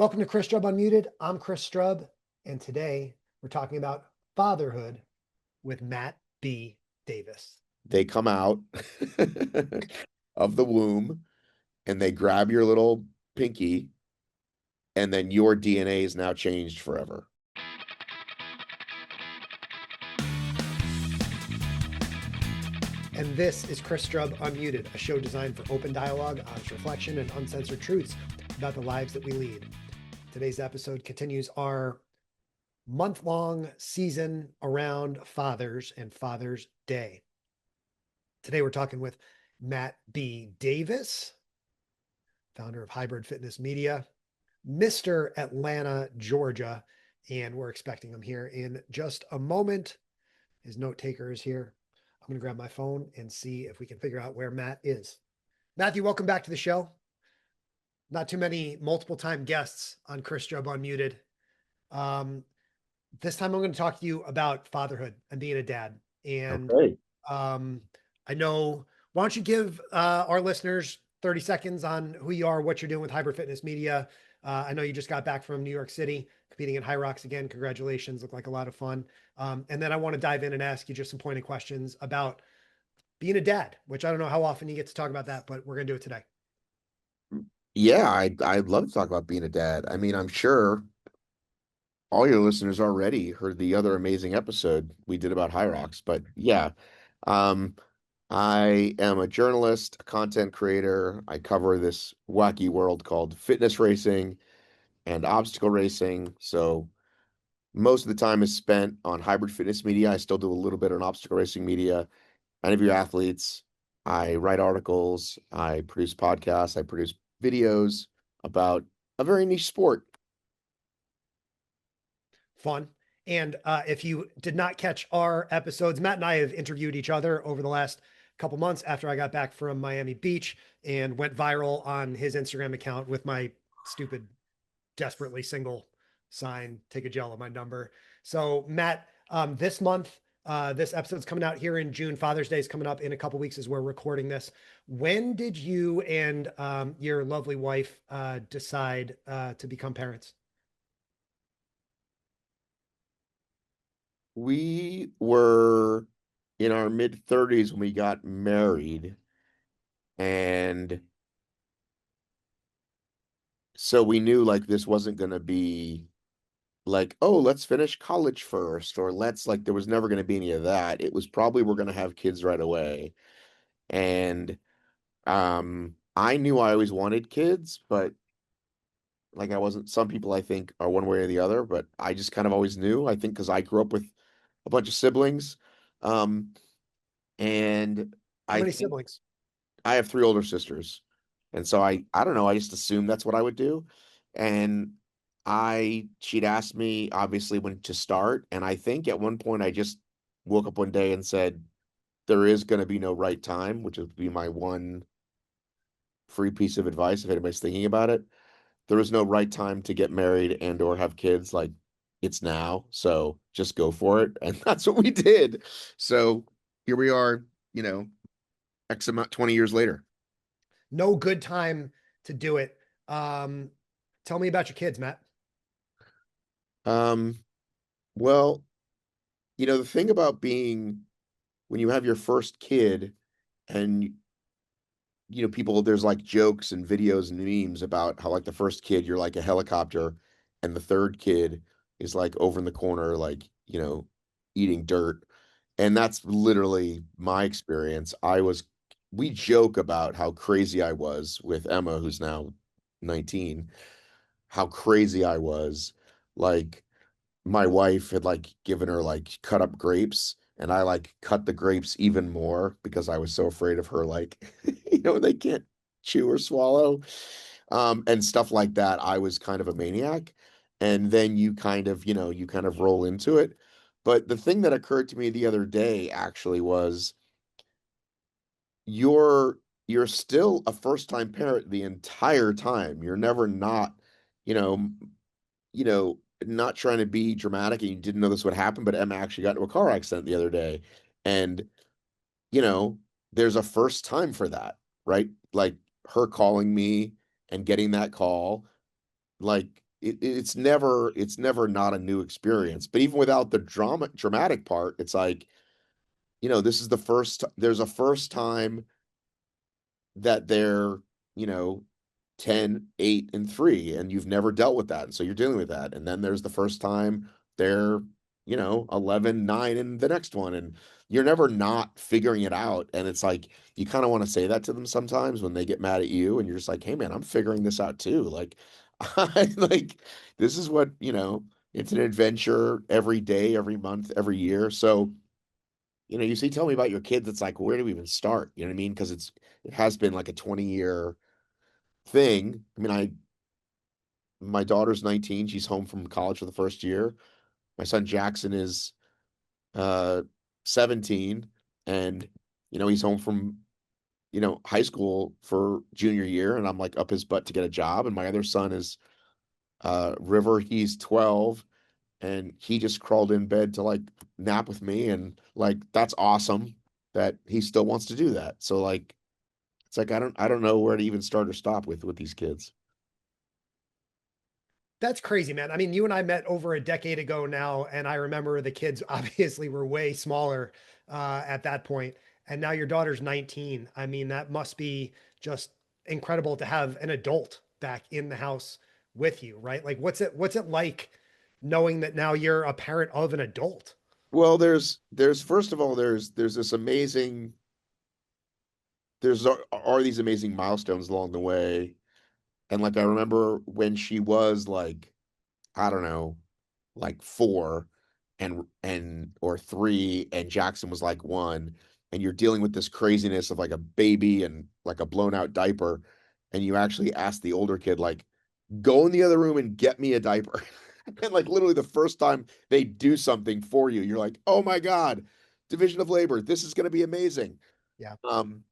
Welcome to Chris Strub Unmuted. I'm Chris Strub, and today we're talking about fatherhood with Matt B. Davis. They come out of the womb and they grab your little pinky, and then your DNA is now changed forever. And this is Chris Strub Unmuted, a show designed for open dialogue, honest reflection, and uncensored truths about the lives that we lead. Today's episode continues our month-long season around fathers and Father's Day. Today we're talking with Matt B. Davis, founder of Hybrid Fitness Media, Mr. Atlanta, Georgia, and we're expecting him here in just a moment. His note taker is here. I'm going to grab my phone and see if we can figure out where Matt is. Matthew, welcome back to the show. Not too many multiple time guests on Chris Strub Unmuted. This time I'm going to talk to you about fatherhood and being a dad. And Okay. I know, why don't you give our listeners 30 seconds on who you are, what you're doing with Hybrid Fitness Media. I know you just got back from New York City, competing in High Rocks again. Congratulations. Looked like a lot of fun. And then I want to dive in and ask you just some pointed questions about being a dad, which I don't know how often you get to talk about that, but we're going to do it today. Yeah, I'd love to talk about being a dad. I mean, I'm sure all your listeners already heard the other amazing episode we did about High Rocks, but yeah, um, I am a journalist, a content creator. I cover this wacky world called fitness racing and obstacle racing. So most of the time is spent on hybrid fitness media. I still do a little bit on obstacle racing media. I interview athletes. I write articles. I produce podcasts. I produce videos about a very niche sport. Fun. And if you did not catch our episodes, Matt and I have interviewed each other over the last couple months after I got back from Miami Beach and went viral on his Instagram account with my stupid, desperately single sign, take a gel of my number. So, Matt, this month, this episode's coming out here in June. Father's Day is coming up in a couple weeks as we're recording this. When did you and your lovely wife decide to become parents? We were in our mid 30s when we got married. And so we knew like this wasn't going to be like, oh, let's finish college first, or let's like, there was never going to be any of that. It was probably we're going to have kids right away. And I knew I always wanted kids, but like I wasn't, some people I think are one way or the other, but I just kind of always knew, I think because I grew up with a bunch of siblings. Um, and How I many think siblings? I have three older sisters. And so I don't know, I just assumed that's what I would do. And she'd asked me obviously when to start. And I think at one point I just woke up one day and said, there is going to be no right time, which would be my one free piece of advice if anybody's thinking about it. There is no right time to get married and or have kids. Like it's now. So just go for it. And that's what we did. So here we are, you know, X amount 20 years later. No good time to do it. Um, Tell me about your kids, Matt. Um, well, the thing about being when you have your first kid and people, there's like jokes and videos and memes about how like the first kid you're like a helicopter and the third kid is like over in the corner like eating dirt, and that's literally my experience. We joke about how crazy I was with Emma, who's now 19, how crazy I was. Like my wife had like given her like cut up grapes, and I like cut the grapes even more because I was so afraid of her, like they can't chew or swallow, and stuff like that. I was kind of a maniac. And then you kind of roll into it. But the thing that occurred to me the other day actually was you're you're still a first-time parent the entire time. You're never not, you know, not trying to be dramatic, and you didn't know this would happen, but Emma actually got into a car accident the other day. And, you know, there's a first time for that, right? Like her calling me and getting that call, like it's never not a new experience. But even without the dramatic part, it's like, this is there's a first time that they're, you know, 10, 8, and 3, and you've never dealt with that. And so you're dealing with that. And then there's the first time they're, 11, 9, and the next one. And you're never not figuring it out. And it's like, you kind of want to say that to them sometimes when they get mad at you, and you're just like, hey man, I'm figuring this out too. Like, like, this is what, it's an adventure every day, every month, every year. So, you see, tell me about your kids. It's like, where do we even start? You know what I mean? Because it has been like a 20-year thing. I mean, my daughter's 19. She's home from college for the first year. My son Jackson is uh 17, and he's home from high school for junior year, and I'm like up his butt to get a job. And my other son is River. He's 12, and he just crawled in bed to like nap with me, and like that's awesome that he still wants to do that. So like it's like I don't know where to even start or stop with these kids. That's crazy, man. I mean, you and I met over a decade ago now, and I remember the kids obviously were way smaller at that point, and now your daughter's 19. I mean, that must be just incredible to have an adult back in the house with you, right? Like, what's it like knowing that now you're a parent of an adult? Well, there's first of all, there's this amazing are these amazing milestones along the way. And like I remember when she was like, I don't know, like 4 and or 3, and Jackson was like 1, and you're dealing with this craziness of like a baby and like a blown out diaper, and you actually ask the older kid like, go in the other room and get me a diaper. And like literally the first time they do something for you, you're like, oh my God, division of labor, this is going to be amazing. Yeah. Um,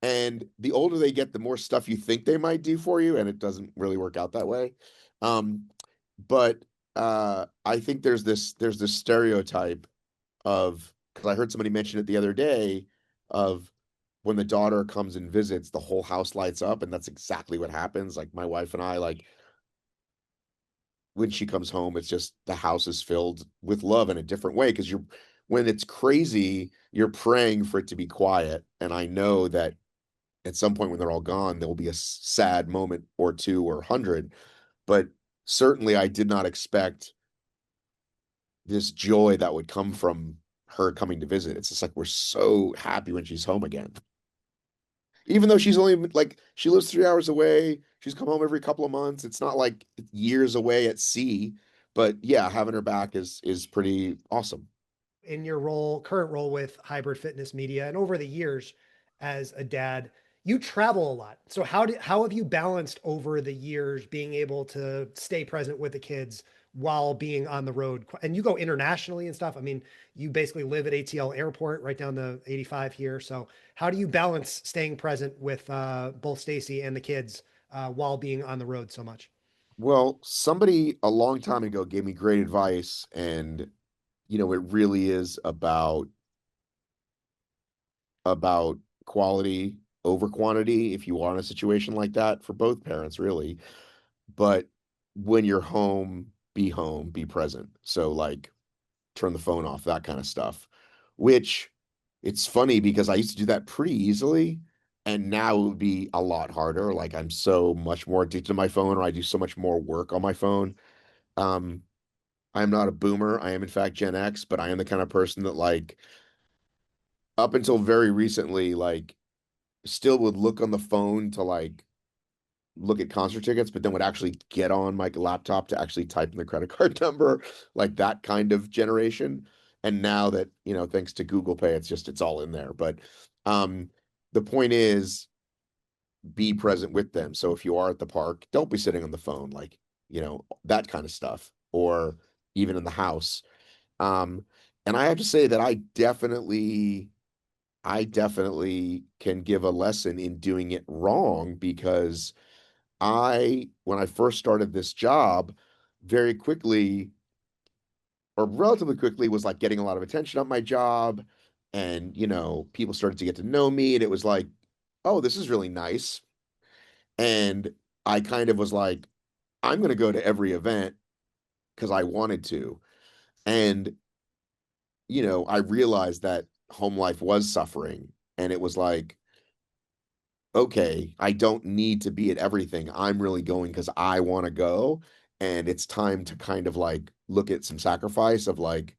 and the older they get, the more stuff you think they might do for you, and it doesn't really work out that way. Um, but I think there's this stereotype of, because I heard somebody mention it the other day, of when the daughter comes and visits, the whole house lights up, and that's exactly what happens. Like my wife and I, like when she comes home, it's just the house is filled with love in a different way. Because when it's crazy, you're praying for it to be quiet. And I know that at some point when they're all gone, there will be a sad moment or two or 100. But certainly, I did not expect this joy that would come from her coming to visit. It's just like we're so happy when she's home again. Even though she's only like she lives 3 hours away, she's come home every couple of months. It's not like years away at sea, but yeah, having her back is pretty awesome. In your current role with Hybrid Fitness Media, and over the years as a dad, you travel a lot. So how have you balanced over the years being able to stay present with the kids while being on the road? And you go internationally and stuff. I mean, you basically live at ATL Airport right down the 85 here. So how do you balance staying present with both Stacy and the kids while being on the road so much? Well, somebody a long time ago gave me great advice, and it really is about quality over quantity if you are in a situation like that, for both parents, really. But when you're home, be present. So like turn the phone off, that kind of stuff. Which it's funny because I used to do that pretty easily, and now it would be a lot harder. Like I'm so much more addicted to my phone, or I do so much more work on my phone. Um, I am not a boomer. I am in fact Gen X, but I am the kind of person that like up until very recently, like still would look on the phone to like look at concert tickets, but then would actually get on my laptop to actually type in the credit card number, like that kind of generation. And now that, thanks to Google Pay, it's all in there. But um, the point is be present with them. So if you are at the park, don't be sitting on the phone, like, that kind of stuff, or even in the house. Um, and I have to say that I definitely can give a lesson in doing it wrong, because when I first started this job, very quickly or relatively quickly was like getting a lot of attention on my job. And, people started to get to know me, and it was like, oh, this is really nice. And I kind of was like, I'm going to go to every event because I wanted to. And, I realized that home life was suffering. And it was like, okay, I don't need to be at everything. I'm really going because I want to go. And it's time to kind of like look at some sacrifice of like,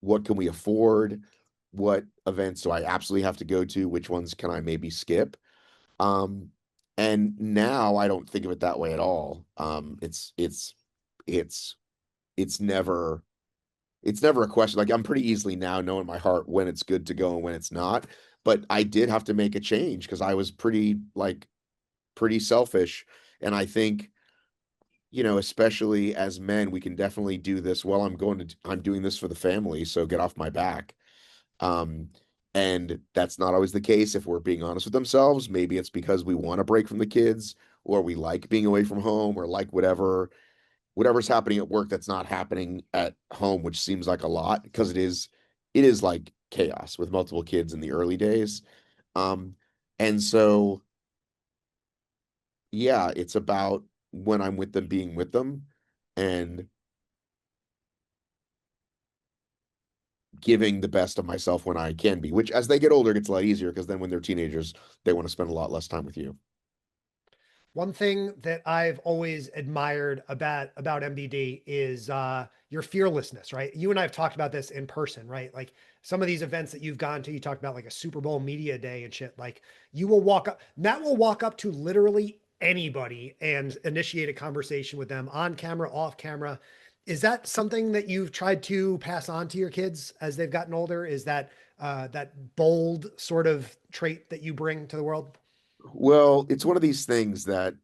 what can we afford? What events do I absolutely have to go to? Which ones can I maybe skip? Um, and now I don't think of it that way at all. It's it's never it's never a question. Like I'm pretty easily now know in my heart when it's good to go and when it's not. But I did have to make a change because I was pretty selfish. And I think, especially as men, we can definitely do this. Well, I'm doing this for the family, so get off my back. Um, and that's not always the case if we're being honest with themselves. Maybe it's because we want to break from the kids, or we like being away from home, or like whatever's happening at work that's not happening at home, which seems like a lot because it is like chaos with multiple kids in the early days. Um, and so yeah, it's about when I'm with them, being with them and giving the best of myself when I can be, which as they get older gets a lot easier because then when they're teenagers, they want to spend a lot less time with you. One thing that I've always admired about MBD is your fearlessness, right? You and I have talked about this in person, right? Like some of these events that you've gone to, you talked about like a Super Bowl media day and shit. Like you will walk up, Matt will walk up to literally anybody and initiate a conversation with them on camera, off camera. Is that something that you've tried to pass on to your kids as they've gotten older? Is that that bold sort of trait that you bring to the world? Well, it's one of these things that,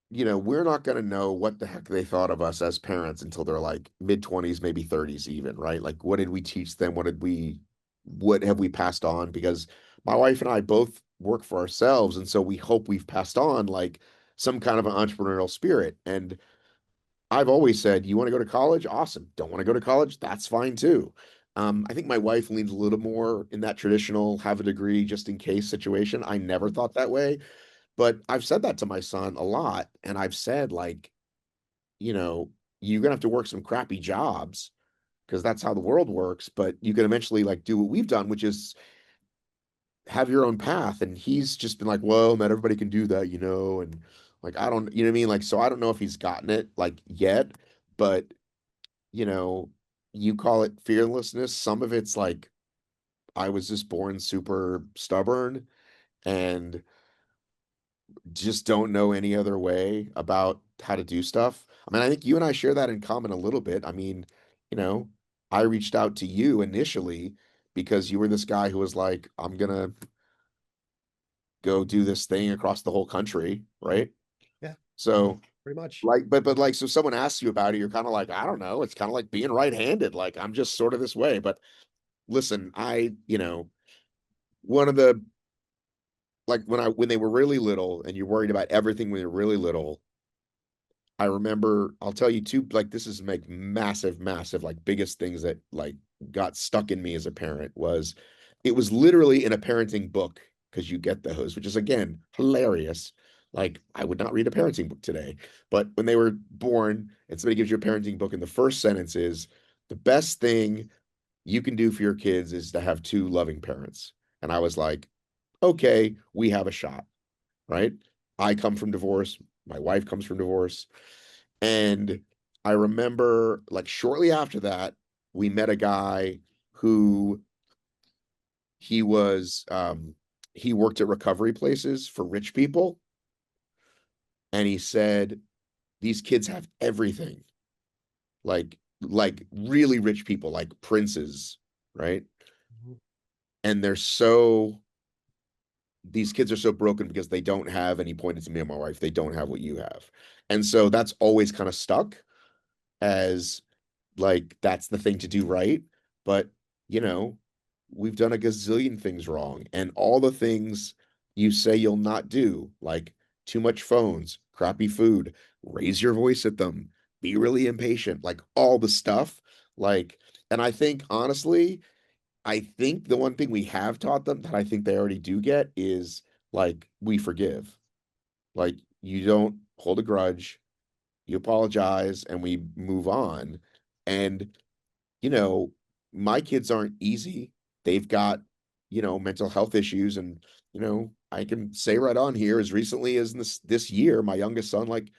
we're not going to know what the heck they thought of us as parents until they're like mid 20s, maybe 30s even, right? Like what did we teach them? What have we passed on? Because my wife and I both work for ourselves, and so we hope we've passed on like some kind of an entrepreneurial spirit. And I've always said, you want to go to college? Awesome. Don't want to go to college? That's fine too. I think my wife leans a little more in that traditional have a degree just in case situation. I never thought that way, but I've said that to my son a lot. And I've said, like, you know, you're gonna have to work some crappy jobs because that's how the world works, but you can eventually like do what we've done, which is have your own path. And he's just been like, well, not everybody can do that, and like I don't, you know what I mean? Like, so I don't know if he's gotten it like yet, but you know, you call it fearlessness. Some of it's like I was just born super stubborn and just don't know any other way about how to do stuff. I mean, I think you and I share that in common a little bit. I mean, you know, I reached out to you initially because you were this guy who was like, I'm gonna go do this thing across the whole country, right? Yeah, So pretty much. like, but like, so someone asks you about it, you're kind of like, I don't know. It's kind of like being right-handed. Like, I'm just sort of this way. But listen, one of the like when they were really little and you're worried about everything when you're really little, I remember, I'll tell you too, like this is like massive, massive, like biggest things that like got stuck in me as a parent was it was literally in a parenting book because you get those, which is again hilarious. Like I would not read a parenting book today, but when they were born and somebody gives you a parenting book and the first sentence is the best thing you can do for your kids is to have two loving parents. And I was like, okay, we have a shot, right? I come from divorce. My wife comes from divorce. And I remember like shortly after that, we met a guy who he was he worked at recovery places for rich people. And he said, these kids have everything. Like really rich people, like princes, right? Mhm. And these kids are so broken because they don't have, and he pointed to me and my wife, they don't have what you have. And so that's always kind of stuck as like that's the thing to do right. But, you know, we've done a gazillion things wrong. And all the things you say you'll not do, like too much phones, crappy food, raise your voice at them, be really impatient, like all the stuff. Like, and I think honestly, I think the one thing we have taught them that I think they already do get is like we forgive. Like you don't hold a grudge. you apologize, and we move on. And, you know, my kids aren't easy. They've got, mental health issues. And, I can say right on here, as recently as this year, my youngest son, like,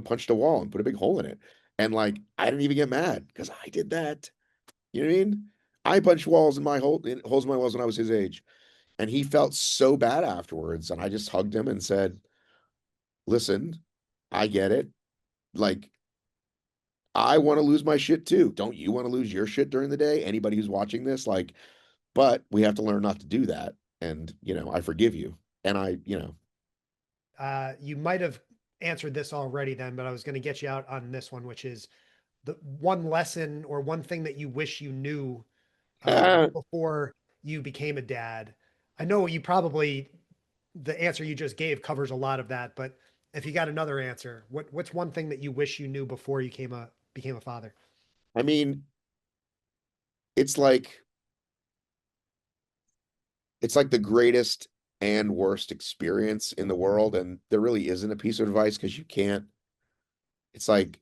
punched a wall and put a big hole in it. And like, I didn't even get mad because I did that. You know what I mean? I punched walls in holes in my walls when I was his age. And he felt so bad afterwards. And I just hugged him and said, listen, I get it. Like, I want to lose my shit too. Don't you want to lose your shit during the day? Anybody who's watching this, like, but we have to learn not to do that. And, I forgive you. And You might have answered this already then, but I was going to get you out on this one, which is the one lesson or one thing that you wish you knew before you became a dad. I know you probably the answer you just gave covers a lot of that, but if you got another answer, what's one thing that you wish you knew before you became a father? I mean, it's like, it's like the greatest and worst experience in the world. And there really isn't a piece of advice because you can't, it's like,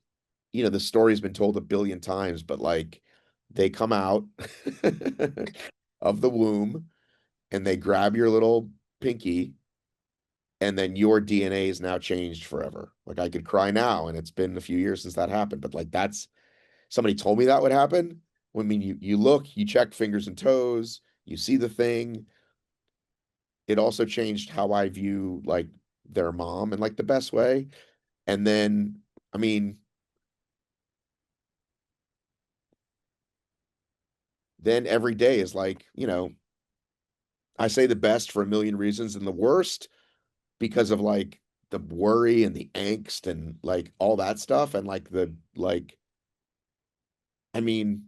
the story's been told a billion times, but like they come out of the womb and they grab your little pinky, and then your DNA is now changed forever. Like I could cry now, and it's been a few years since that happened, but like that's somebody told me that would happen. I mean, you look, you check fingers and toes, you see the thing. It also changed how I view like their mom in like the best way. And then, I mean, then every day is like, I say the best for a million reasons and the worst because of like the worry and the angst and like all that stuff. And like I mean,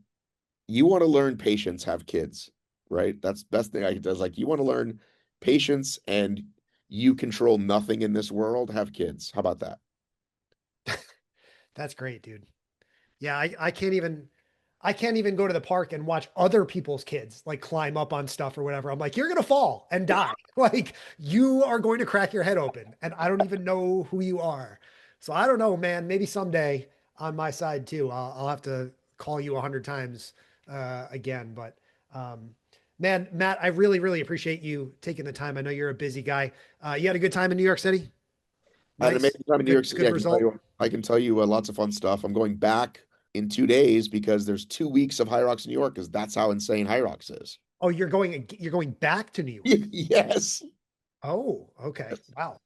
you want to learn patience, have kids, right? That's best thing I can do is like, you want to learn patience and you control nothing in this world, have kids. How about that? That's great, dude. Yeah, I can't even go to the park and watch other people's kids like climb up on stuff or whatever. I'm like, you're gonna fall and die. Like you are going to crack your head open, and I don't even know who you are. So I don't know, man. Maybe someday on my side too. I'll have to call you 100 times again. But um, man, Matt, I really, really appreciate you taking the time. I know you're a busy guy. You had a good time in New York City. I had an Nice, amazing time in New good, York City. good result. I can tell you lots of fun stuff. I'm going back in 2 days because there's 2 weeks of High Rocks in New York because that's how insane High Rocks is. Oh, you're going back to New York. Yes. Oh, okay. Wow.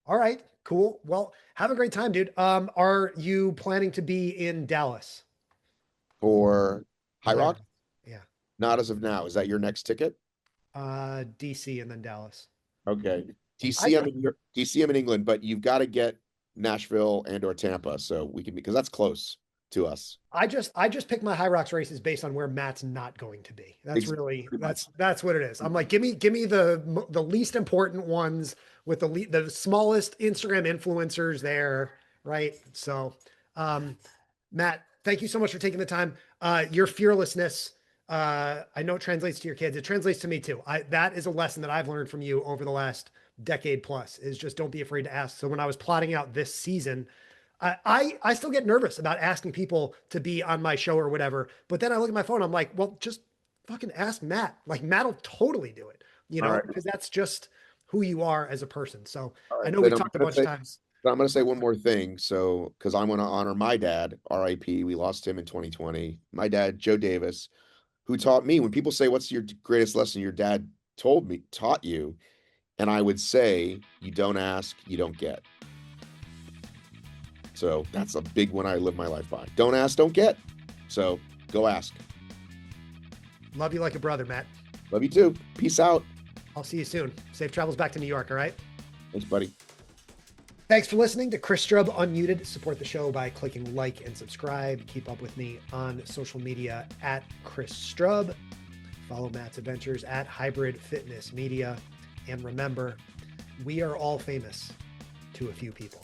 All right. Cool. Well, have a great time, dude. Are you planning to be in Dallas For or High there? Rock, Yeah. not as of now. Is that your next ticket? DC and then Dallas. Okay. I DC, I'm in England, but you've got to get Nashville and or Tampa so we can because that's close to us. I just pick my High Rocks races based on where Matt's not going to be. That's Exactly. really Pretty much. that's what it is. I'm like, give me the least important ones with the smallest Instagram influencers there, right? So, um, Matt, thank you so much for taking the time. Your fearlessness, I know it translates to your kids. It translates to me too. That is a lesson that I've learned from you over the last decade plus. Is just don't be afraid to ask. So when I was plotting out this season. I still get nervous about asking people to be on my show or whatever. But then I look at my phone, I'm like, well, just fucking ask Matt. Like Matt'll totally do it, All right. because that's just who you are as a person. So All I right. know we've talked a bunch of times. I'm gonna say one more thing. So, because I want to honor my dad, RIP. We lost him in 2020. My dad, Joe Davis, who taught me when people say, "What's your greatest lesson your dad taught you?" And I would say, "You don't ask, you don't get." So that's a big one I live my life by. Don't ask, don't get. So go ask. Love you like a brother, Matt. Love you too. Peace out. I'll see you soon. Safe travels back to New York. All right. Thanks, buddy. Thanks for listening to Chris Strub Unmuted. Support the show by clicking like and subscribe. Keep up with me on social media at Chris Strub. Follow Matt's adventures at Hybrid Fitness Media. And remember, we are all famous to a few people.